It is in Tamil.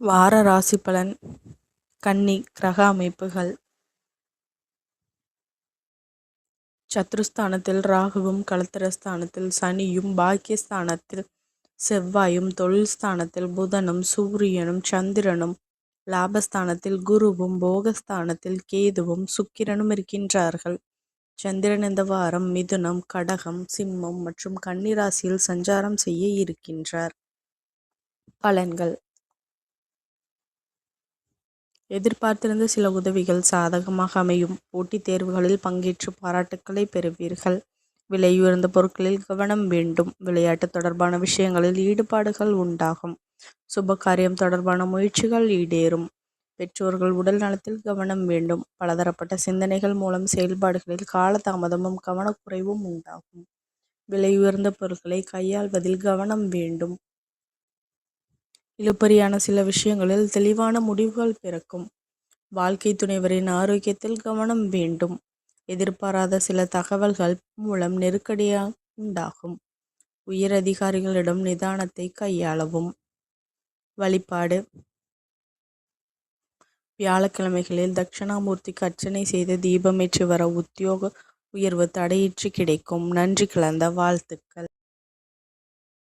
வார ராசி பலன். கன்னி. கிரக அமைப்புகள். சத்ருஸ்தானத்தில் ராகுவும், களத்திரஸ்தானத்தில் சனியும், பாக்கியஸ்தானத்தில் செவ்வாயும், தொழில் ஸ்தானத்தில் புதனும், சூரியனும், சந்திரனும், லாபஸ்தானத்தில் குருவும், போகஸ்தானத்தில் கேதுவும், சுக்கிரனும் இருக்கின்றார்கள். சந்திரன் இந்த வாரம் மிதுனம், கடகம், சிம்மம் மற்றும் கன்னி ராசியில் சஞ்சாரம் செய்ய இருக்கின்றார். பலன்கள். எதிர்பார்த்திருந்த சில உதவிகள் சாதகமாக அமையும். போட்டித் தேர்வுகளில் பங்கேற்று பாராட்டுக்களை பெறுவீர்கள். விலையுயர்ந்த பொருட்களில் கவனம் வேண்டும். விளையாட்டு தொடர்பான விஷயங்களில் ஈடுபாடுகள் உண்டாகும். சுபகாரியம் தொடர்பான முயற்சிகள் ஈடேறும். பெற்றோர்கள் உடல் நலத்தில் கவனம் வேண்டும். பலதரப்பட்ட சிந்தனைகள் மூலம் செயல்பாடுகளில் காலதாமதமும் கவனக்குறைவும் உண்டாகும். விலையுயர்ந்த பொருட்களை கையாள்வதில் கவனம் வேண்டும். இழுபறியான சில விஷயங்களில் தெளிவான முடிவுகள் பிறக்கும். வாழ்க்கை துணைவரின் ஆரோக்கியத்தில் கவனம் வேண்டும். எதிர்பாராத சில தகவல்கள் மூலம் நெருக்கடியாக உண்டாகும். உயர் அதிகாரிகளிடம் நிதானத்தை கையாளவும். வழிபாடு. வியாழக்கிழமைகளில் தட்சிணாமூர்த்திக்கு அர்ச்சனை செய்து தீபமேற்றி வர உத்தியோக உயர்வு தடையின்றி கிடைக்கும். நன்றி கலந்த வாழ்த்துக்கள்.